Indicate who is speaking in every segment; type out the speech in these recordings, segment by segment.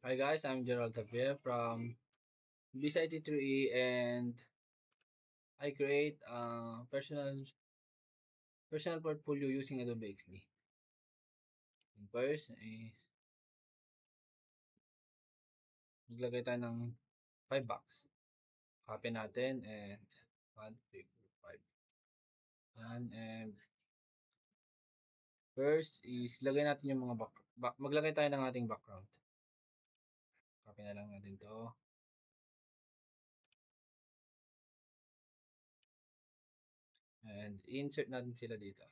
Speaker 1: Hi guys, I'm Gerald Tapia from BCIT3E and I create personal portfolio using Adobe XD. And first, maglagay tayo ng 5 bucks. Copy natin and 1, 3, 4, 5. And first is lagay natin yung mga maglagay tayo ng ating background. Copy na lang natin to. And insert natin sila dito.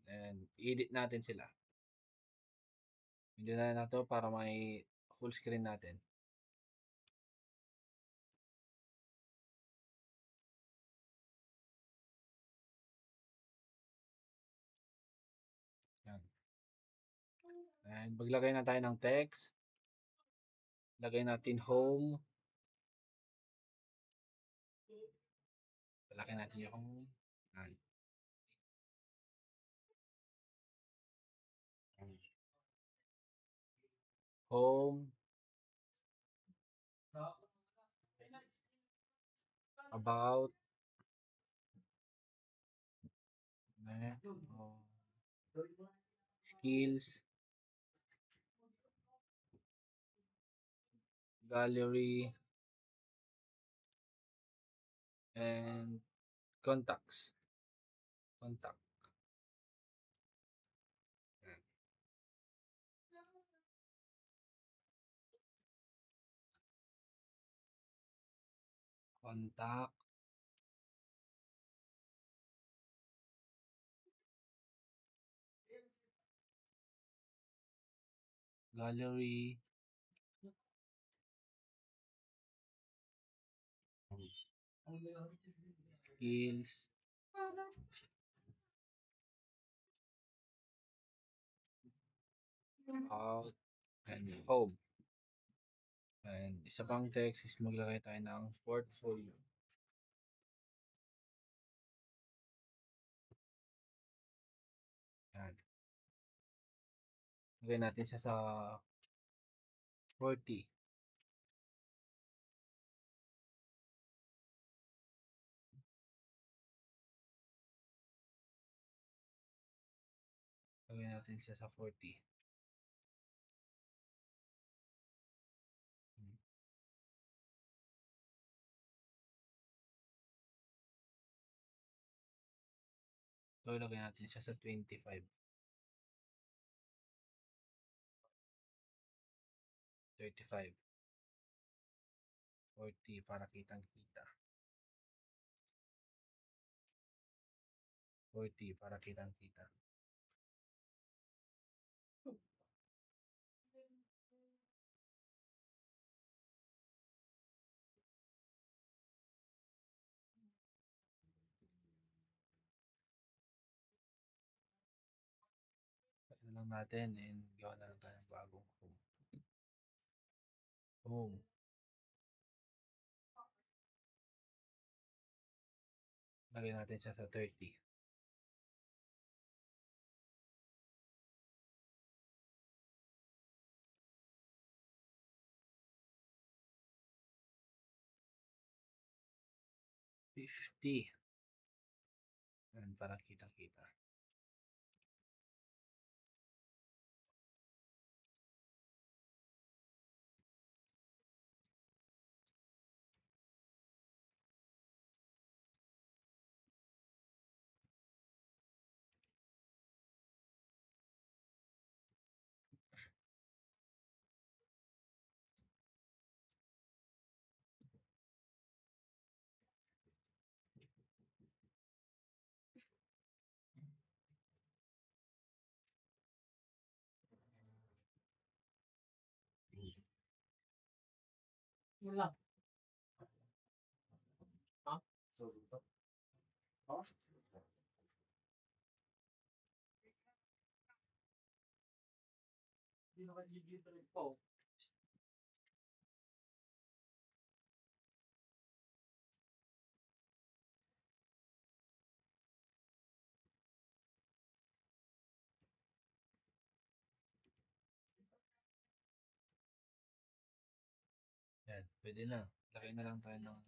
Speaker 1: And edit natin sila. Hindi na to para may full screen natin. Yan. And maglagay na tayo ng text. Lagay natin home. Palaki natin yung home. Yan. Home. About. Skills. Gallery. And contacts. Contact. Yan. Contact. Gallery. Skills. Out. And home. And isa pang text is maglagay tayo ng portfolio. Yan. Lagay natin siya sa 40. Lagay natin siya sa 40. So, lagay natin siya sa 25. 35. 40 para kitang-kita. 40 para kitang-kita. Ano lang natin and gawa na lang tayo ng bagong home. Home. Lagay natin siya sa 30. 50. Yan, para kitang-kita. Yun lang. Ha? So, ha? Hindi naka-GG rin po. Pwede na. Lagay na lang tayo ng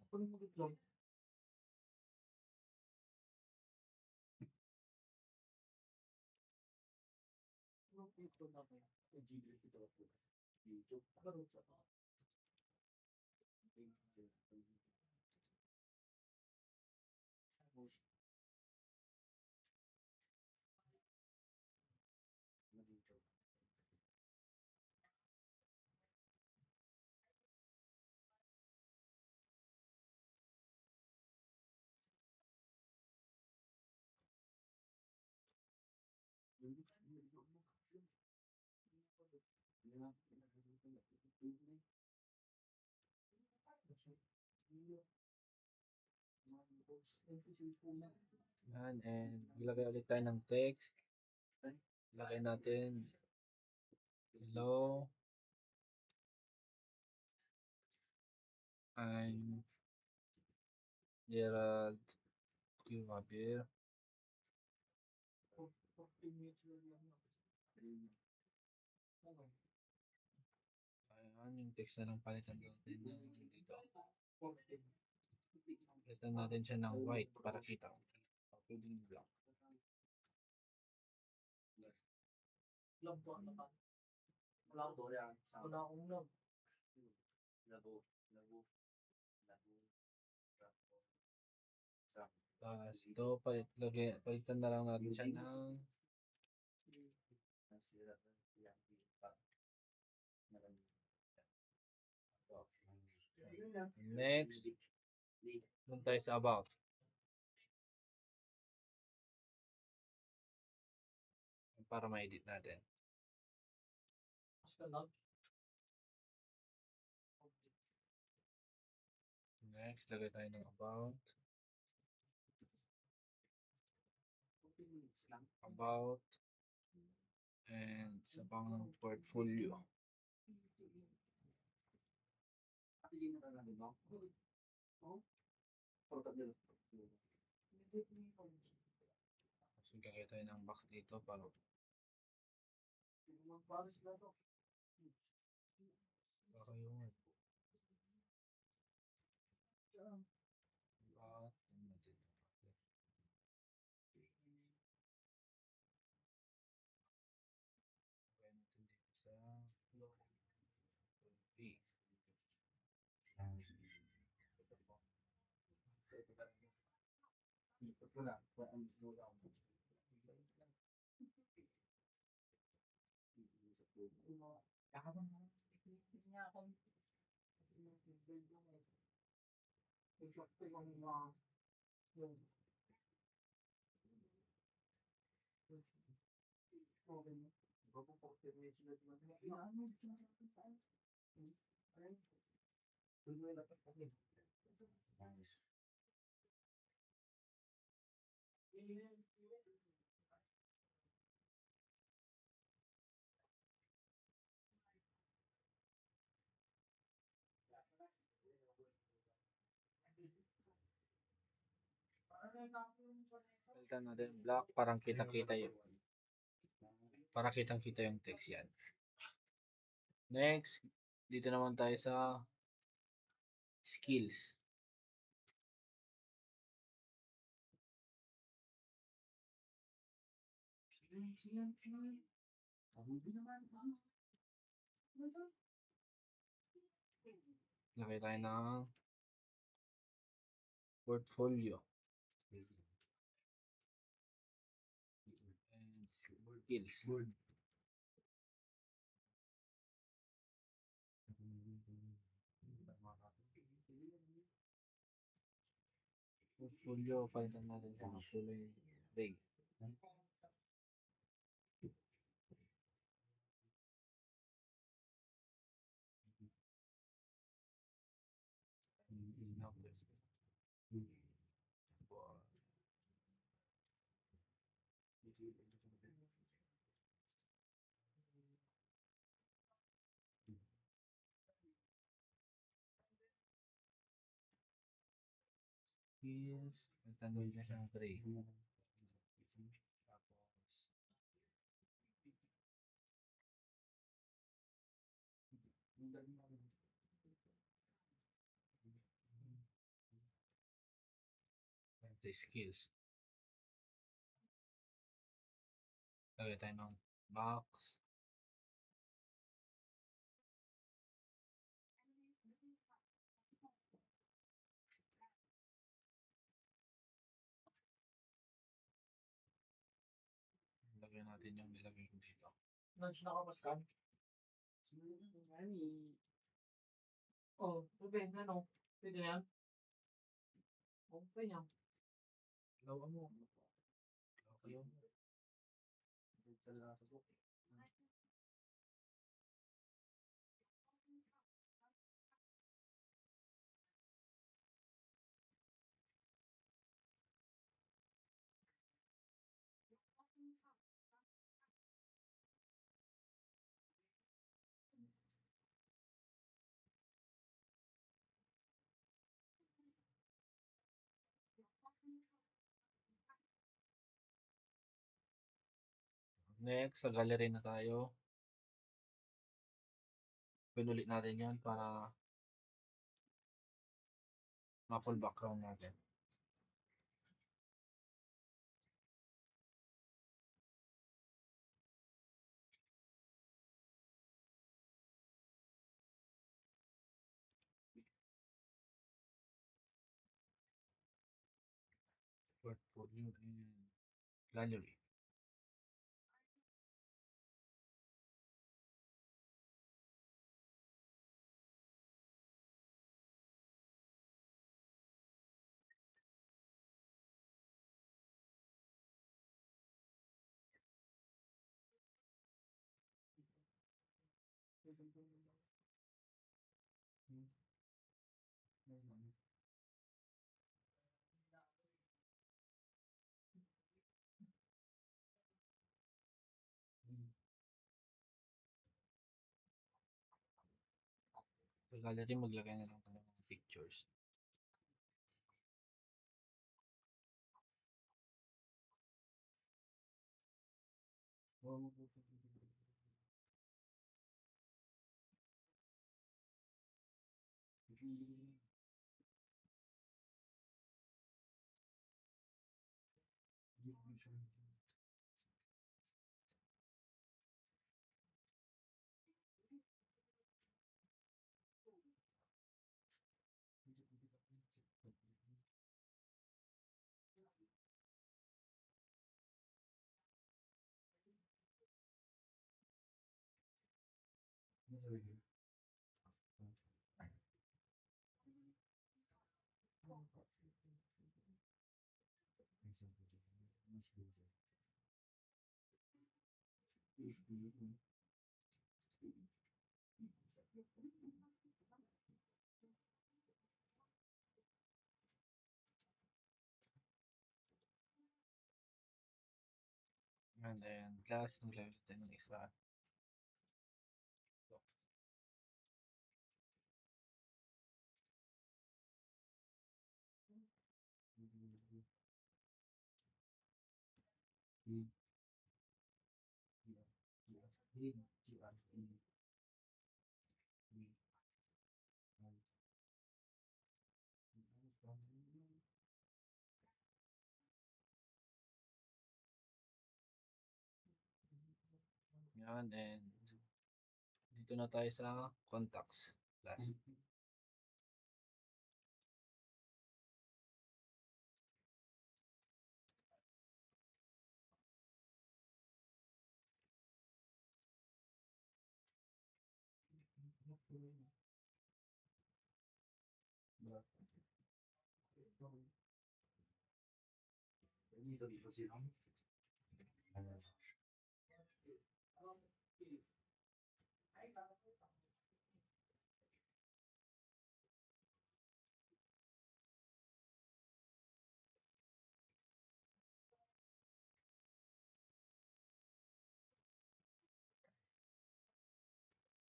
Speaker 1: yan, and ilagay ulit tayo ng text. Lagay natin hello, I'm Gerald Q. Javier. Ayan, yung text na lang palitan natin dito. Palitan natin siya ng white para kita. Pwedeng black. Tapos ito, palitan na lang natin siya ng next. Doon tayo sa about. Para ma-edit natin. Next, lagay tayo ng about. About. And sa pang portfolio. So, gagawin tayo ng box dito para yung about and natin. Gawin natin dito sa B. Palitan natin black parang kitang-kita yung para kitang-kita yung text yan. Next, dito naman tayo sa skills. Lagay tayo ng portfolio. And skills. Portfolio, palitan natin sa kulay gray. Skills, palitan natin siya ng gray. Tapos, sa skills. Lagay tayo ng box. Lagyan natin yung nilagay ko dito.
Speaker 2: Lunch na ka, Pascal? Oh, sabi, ano? Pwede na yan? Okay yan.
Speaker 1: Lawa mo. Lawa mo. Next, sa gallery na tayo. Pinulit natin yan para ma-full background natin. Portfolio and gallery. Sa gallery, maglagay na lang tayo ng pictures. And then, glass, maglagay tayo ng isa. Yan, and dito na tayo sa contacts. Last.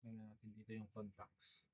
Speaker 1: Lagyan natin dito yung contacts.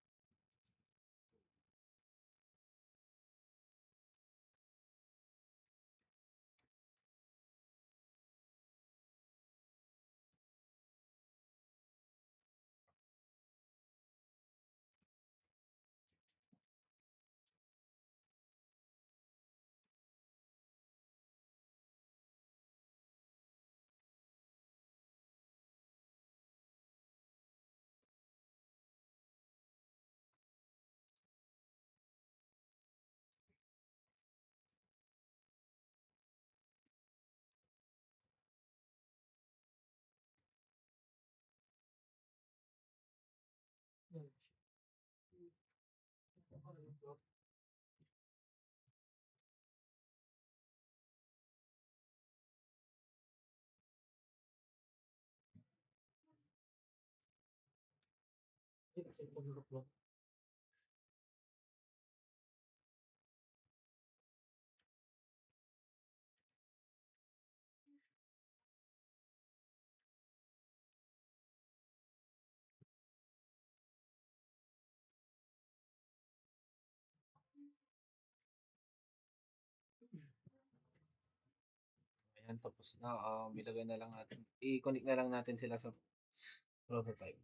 Speaker 1: Ayan, tapos na. Ilagay na lang natin, i-connect na lang natin sila sa prototype.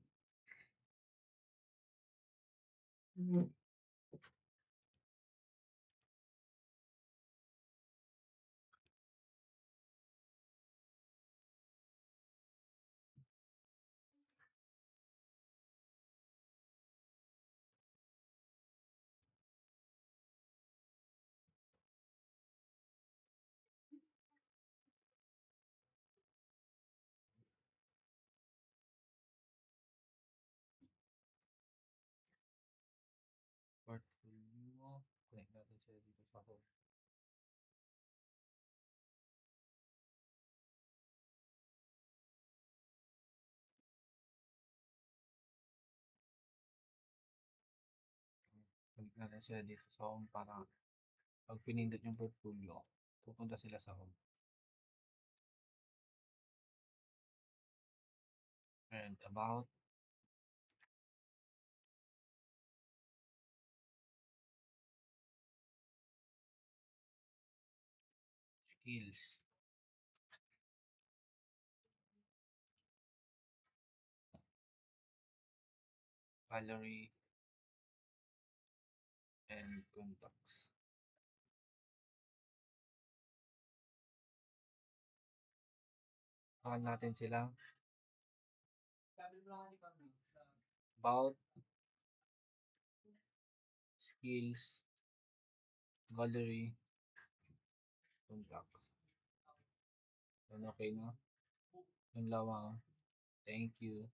Speaker 1: Portfolio. Connect natin sila dito sa home. Connect natin sila dito sa home para pag pinindot yung portfolio, pupunta sila sa home. And about, skills, gallery, and contacts. Saan natin sila? About, skills, gallery, contacts. Yan, okay na? Yun lamang. Thank you.